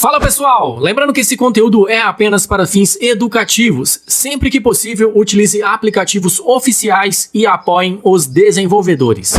Fala pessoal, lembrando que esse conteúdo é apenas para fins educativos. Sempre que possível, utilize aplicativos oficiais e apoiem os desenvolvedores.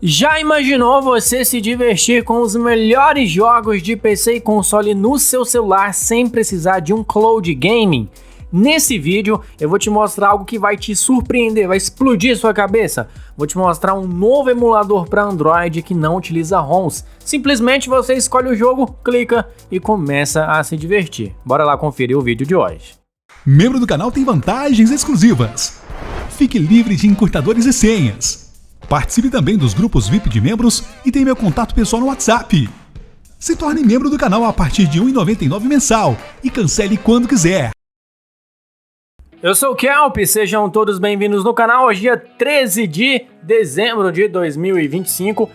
Já imaginou você se divertir com os melhores jogos de PC e console no seu celular sem precisar de um cloud gaming? Nesse vídeo eu vou te mostrar algo que vai te surpreender, vai explodir sua cabeça. Vou te mostrar um novo emulador para Android que não utiliza ROMs. Simplesmente você escolhe o jogo, clica e começa a se divertir. Bora lá conferir o vídeo de hoje. Membro do canal tem vantagens exclusivas. Fique livre de encurtadores e senhas. Participe também dos grupos VIP de membros e tem meu contato pessoal no WhatsApp. Se torne membro do canal a partir de R$ 1,99 mensal e cancele quando quiser. Eu sou o Kelp, sejam todos bem-vindos no canal. Hoje é dia 13 de dezembro de 2025.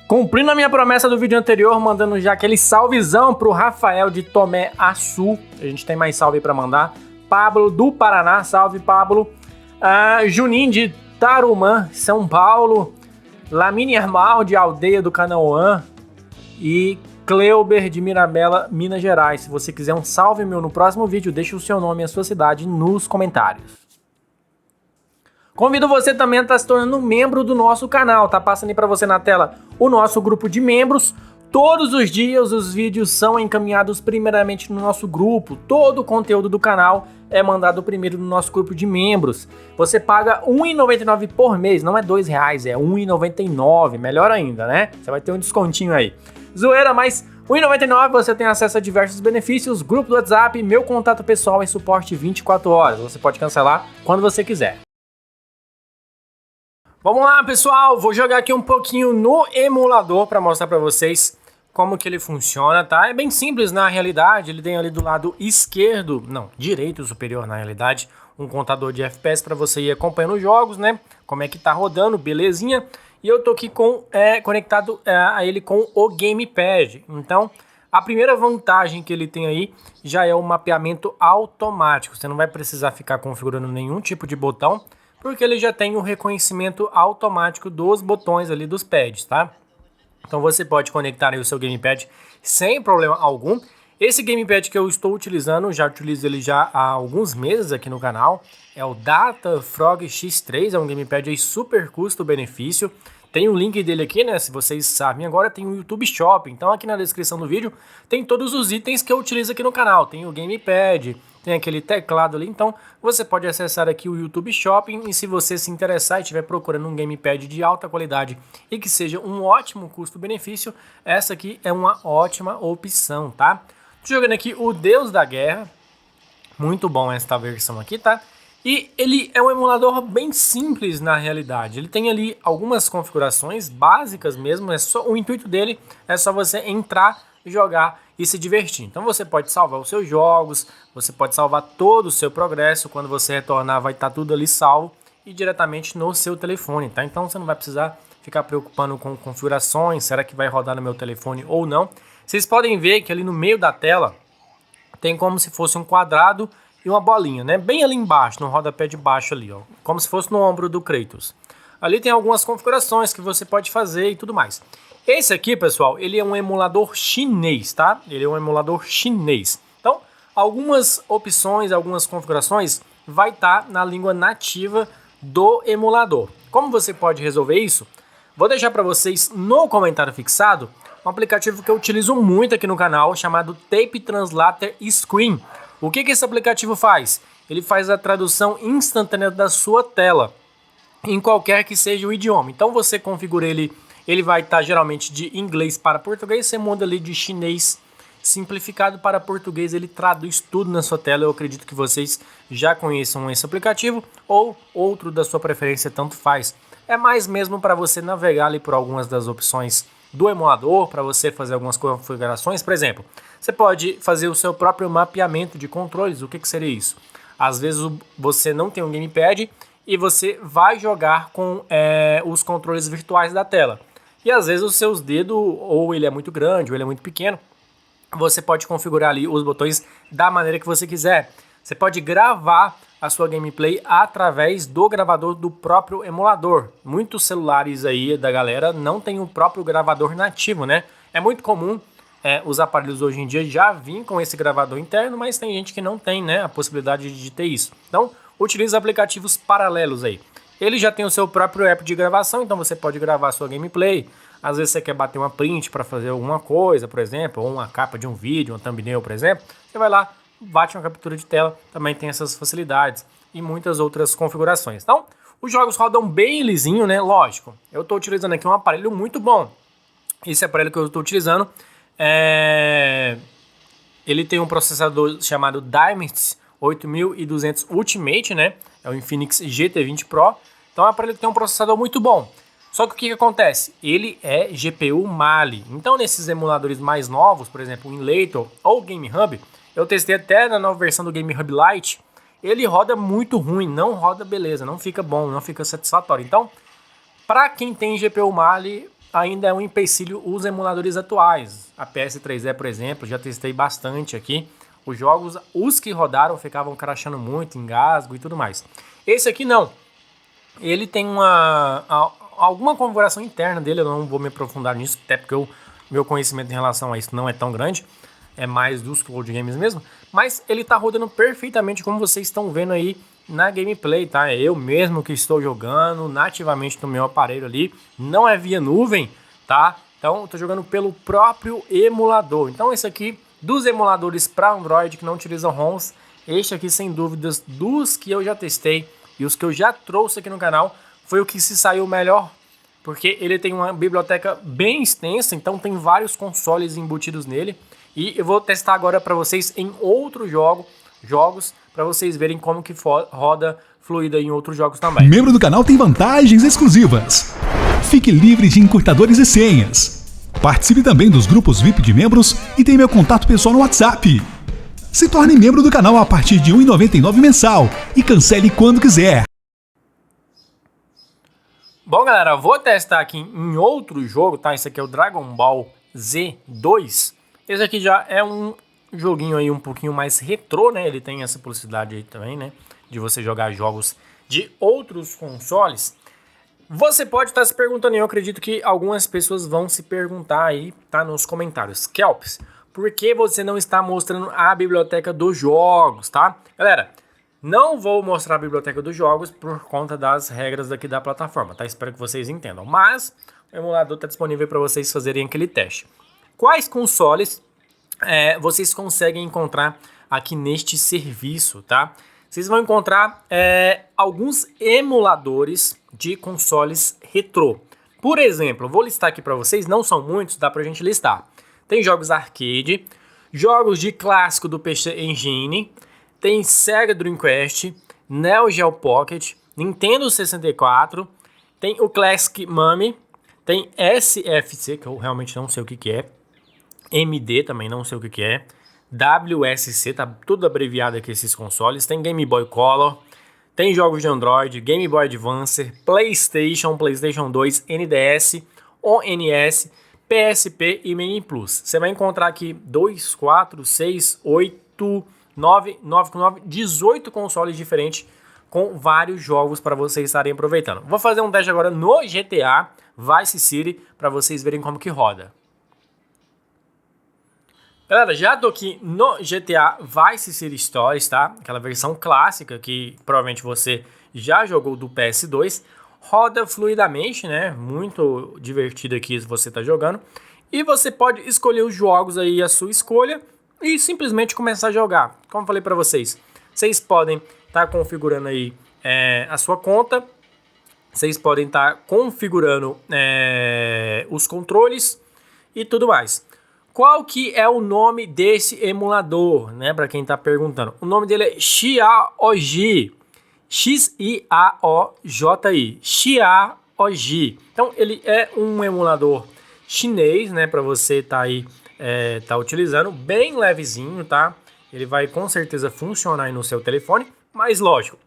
Cumprindo a minha promessa do vídeo anterior, mandando já aquele salvezão pro Rafael de Tomé Açu. A gente tem mais salve para mandar. Pablo do Paraná, salve Pablo. Juninho de Tarumã, São Paulo. Lamine Hermal de Aldeia do Canaã. E Cleuber de Mirabela, Minas Gerais. Se você quiser um salve meu no próximo vídeo, deixe o seu nome e a sua cidade nos comentários. Convido você também a estar se tornando membro do nosso canal. Tá passando aí para você na tela o nosso grupo de membros. Todos os dias os vídeos são encaminhados primeiramente no nosso grupo. Todo o conteúdo do canal é mandado primeiro no nosso grupo de membros. Você paga R$ 1,99 por mês, não é R$ 2,00, é R$ 1,99. Melhor ainda, né? Você vai ter um descontinho aí. Zoeira, mas R$ 1,99 você tem acesso a diversos benefícios, grupo do WhatsApp, meu contato pessoal e suporte 24 horas. Você pode cancelar quando você quiser. Vamos lá, pessoal, vou jogar aqui um pouquinho no emulador para mostrar para vocês como que ele funciona, tá? É bem simples na realidade, ele tem ali do lado esquerdo, não, direito superior na realidade, um contador de FPS para você ir acompanhando os jogos, né? Como é que tá rodando, belezinha. E eu tô aqui conectado a ele com o Gamepad. Então, a primeira vantagem que ele tem aí já é o mapeamento automático. Você não vai precisar ficar configurando nenhum tipo de botão, porque ele já tem o reconhecimento automático dos botões ali dos pads, tá? Então você pode conectar aí o seu Gamepad sem problema algum. Esse Gamepad que eu estou utilizando, já utilizo ele já há alguns meses aqui no canal. É o Datafrog X3, é um Gamepad aí super custo-benefício. Tem o link dele aqui, né, se vocês sabem. Agora tem o YouTube Shop, então aqui na descrição do vídeo tem todos os itens que eu utilizo aqui no canal. Tem o Gamepad, tem aquele teclado ali, então você pode acessar aqui o YouTube Shopping e se você se interessar e estiver procurando um Gamepad de alta qualidade e que seja um ótimo custo-benefício, essa aqui é uma ótima opção, tá? Tô jogando aqui o Deus da Guerra, muito bom esta versão aqui, tá? E ele é um emulador bem simples na realidade, ele tem ali algumas configurações básicas mesmo, o intuito dele é só você entrar, jogar e se divertir. Então você pode salvar os seus jogos, você pode salvar todo o seu progresso, quando você retornar vai estar tudo ali salvo e diretamente no seu telefone, tá? Então você não vai precisar ficar preocupando com configurações, será que vai rodar no meu telefone ou não. Vocês podem ver que ali no meio da tela tem como se fosse um quadrado e uma bolinha, né? Bem ali embaixo, no rodapé de baixo ali, ó, como se fosse no ombro do Kratos. Ali tem algumas configurações que você pode fazer e tudo mais. Esse aqui, pessoal, ele é um emulador chinês, tá? Ele é um emulador chinês. Então, algumas opções, algumas configurações vai estar na língua nativa do emulador. Como você pode resolver isso? Vou deixar para vocês no comentário fixado um aplicativo que eu utilizo muito aqui no canal, chamado Tape Translator Screen. O que esse aplicativo faz? Ele faz a tradução instantânea da sua tela, em qualquer que seja o idioma. Então você configura ele vai estar geralmente de inglês para português, você muda ali de chinês simplificado para português, ele traduz tudo na sua tela. Eu acredito que vocês já conheçam esse aplicativo ou outro da sua preferência, tanto faz. É mais mesmo para você navegar ali por algumas das opções do emulador, para você fazer algumas configurações. Por exemplo, você pode fazer o seu próprio mapeamento de controles. O que seria isso? Às vezes você não tem um Gamepad e você vai jogar com os controles virtuais da tela. E às vezes os seus dedos, ou ele é muito grande, ou ele é muito pequeno, você pode configurar ali os botões da maneira que você quiser. Você pode gravar a sua gameplay através do gravador do próprio emulador. Muitos celulares aí da galera não tem o próprio gravador nativo, né? É muito comum os aparelhos hoje em dia já vêm com esse gravador interno, mas tem gente que não tem, né, a possibilidade de ter isso. Então, utiliza aplicativos paralelos aí. Ele já tem o seu próprio app de gravação, então você pode gravar sua gameplay. Às vezes você quer bater uma print para fazer alguma coisa, por exemplo, ou uma capa de um vídeo, uma thumbnail, por exemplo. Você vai lá, bate uma captura de tela, também tem essas facilidades e muitas outras configurações. Então, os jogos rodam bem lisinho, né? Lógico, eu estou utilizando aqui um aparelho muito bom. Esse aparelho que eu estou utilizando, ele tem um processador chamado Dimensity 8200 Ultimate, né? É o Infinix GT20 Pro. Então é um aparelho que tem um processador muito bom. Só que o que acontece? Ele é GPU Mali. Então nesses emuladores mais novos, por exemplo, o Emulator ou o Game Hub, eu testei até na nova versão do Game Hub Lite, ele roda muito ruim, não roda beleza, não fica bom, não fica satisfatório. Então, para quem tem GPU Mali, ainda é um empecilho os emuladores atuais. A PS3e, por exemplo, já testei bastante aqui. Os jogos, os que rodaram, ficavam crashando muito, engasgo e tudo mais. Esse aqui não. Ele tem alguma configuração interna dele, eu não vou me aprofundar nisso, até porque o meu conhecimento em relação a isso não é tão grande. É mais dos cloud games mesmo. Mas ele tá rodando perfeitamente como vocês estão vendo aí na gameplay, tá? É eu mesmo que estou jogando nativamente no meu aparelho ali. Não é via nuvem, tá? Então eu tô jogando pelo próprio emulador. Então esse aqui, dos emuladores para Android que não utilizam ROMs, este aqui sem dúvidas dos que eu já testei e os que eu já trouxe aqui no canal, foi o que se saiu melhor. Porque ele tem uma biblioteca bem extensa, então tem vários consoles embutidos nele. E eu vou testar agora para vocês em outros jogos, para vocês verem como que roda fluida em outros jogos também. Membro do canal tem vantagens exclusivas. Fique livre de encurtadores e senhas. Participe também dos grupos VIP de membros e tem meu contato pessoal no WhatsApp. Se torne membro do canal a partir de R$ 1,99 mensal e cancele quando quiser. Bom, galera, vou testar aqui em outro jogo, tá? Esse aqui é o Dragon Ball Z2. Esse aqui já é um joguinho aí um pouquinho mais retrô, né? Ele tem essa possibilidade aí também, né? De você jogar jogos de outros consoles. Você pode estar se perguntando, e eu acredito que algumas pessoas vão se perguntar aí, tá? Nos comentários. Kelps, por que você não está mostrando a biblioteca dos jogos, tá? Galera, não vou mostrar a biblioteca dos jogos por conta das regras daqui da plataforma, tá? Espero que vocês entendam. Mas o emulador está disponível para vocês fazerem aquele teste. Quais consoles vocês conseguem encontrar aqui neste serviço, tá? Vocês vão encontrar alguns emuladores de consoles retrô. Por exemplo, eu vou listar aqui para vocês, não são muitos, dá pra gente listar. Tem jogos arcade, jogos de clássico do PC Engine, tem Sega Dreamcast, Neo Geo Pocket, Nintendo 64, tem o Classic Mami, tem SFC, que eu realmente não sei o que é, MD também não sei o que é, WSC, tá tudo abreviado aqui esses consoles, tem Game Boy Color, tem jogos de Android, Game Boy Advance, PlayStation 2, NDS, ONS, PSP e Mini Plus. Você vai encontrar aqui 2, 4, 6, 8, 9, 18 consoles diferentes com vários jogos para vocês estarem aproveitando. Vou fazer um teste agora no GTA Vice City para vocês verem como que roda. Galera, já tô aqui no GTA Vice City Stories, tá? Aquela versão clássica que provavelmente você já jogou do PS2. Roda fluidamente, né? Muito divertido aqui se você tá jogando. E você pode escolher os jogos aí à sua escolha e simplesmente começar a jogar. Como eu falei para vocês, vocês podem estar configurando aí a sua conta. Vocês podem estar configurando os controles e tudo mais. Qual que é o nome desse emulador, né? Para quem tá perguntando. O nome dele é Xiaoji. Xiaoji. Xiaoji. Então, ele é um emulador chinês, né? Para você tá aí tá utilizando. Bem levezinho, tá? Ele vai com certeza funcionar aí no seu telefone. Mas, lógico,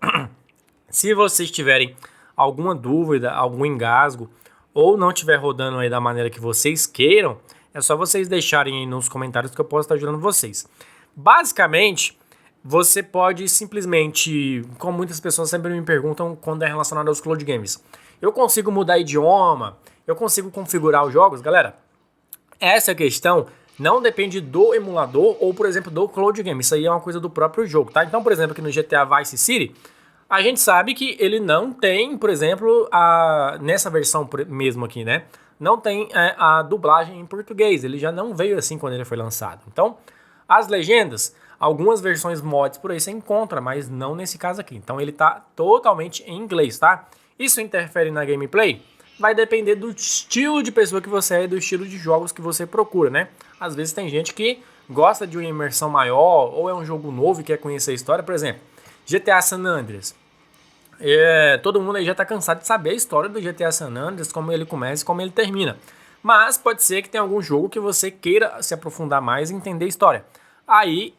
se vocês tiverem alguma dúvida, algum engasgo, ou não estiver rodando aí da maneira que vocês queiram, é só vocês deixarem aí nos comentários que eu posso estar ajudando vocês. Basicamente, você pode simplesmente, como muitas pessoas sempre me perguntam quando é relacionado aos cloud games, eu consigo mudar idioma, eu consigo configurar os jogos? Galera, essa questão não depende do emulador ou, por exemplo, do Cloud Game. Isso aí é uma coisa do próprio jogo, tá? Então, por exemplo, aqui no GTA Vice City, a gente sabe que ele não tem, por exemplo, nessa versão mesmo aqui, né? Não tem a dublagem em português. Ele já não veio assim quando ele foi lançado. Então, as legendas, algumas versões mods por aí você encontra, mas não nesse caso aqui. Então, ele tá totalmente em inglês, tá? Isso interfere na gameplay? Vai depender do estilo de pessoa que você é e do estilo de jogos que você procura, né? Às vezes tem gente que gosta de uma imersão maior ou é um jogo novo e quer conhecer a história. Por exemplo, GTA San Andreas. Todo mundo aí já tá cansado de saber a história do GTA San Andreas, como ele começa e como ele termina. Mas pode ser que tenha algum jogo que você queira se aprofundar mais e entender a história. Aí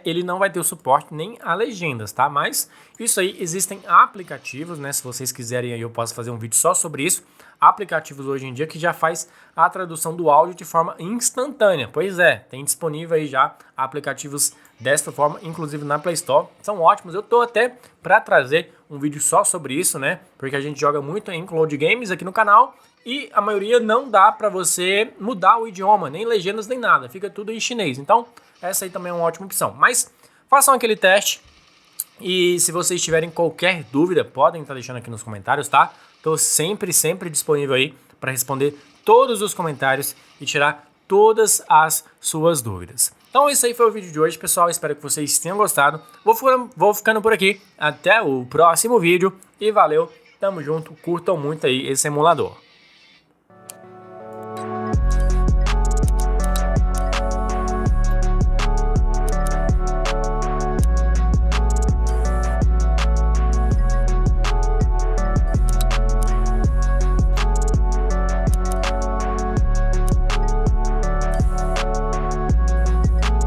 ele não vai ter o suporte nem a legendas, tá? Mas isso aí, existem aplicativos, né? Se vocês quiserem aí eu posso fazer um vídeo só sobre isso. Aplicativos hoje em dia que já faz a tradução do áudio de forma instantânea. Pois é, tem disponível aí já aplicativos desta forma, inclusive na Play Store. São ótimos, eu tô até para trazer um vídeo só sobre isso, né? Porque a gente joga muito em Cloud Games aqui no canal e a maioria não dá para você mudar o idioma, nem legendas nem nada, fica tudo em chinês. Então, essa aí também é uma ótima opção. Mas façam aquele teste e se vocês tiverem qualquer dúvida, podem estar deixando aqui nos comentários, tá? Tô sempre disponível aí para responder todos os comentários e tirar todas as suas dúvidas. Então esse aí foi o vídeo de hoje, pessoal. Espero que vocês tenham gostado. Vou ficando por aqui. Até o próximo vídeo. E valeu. Tamo junto. Curtam muito aí esse emulador.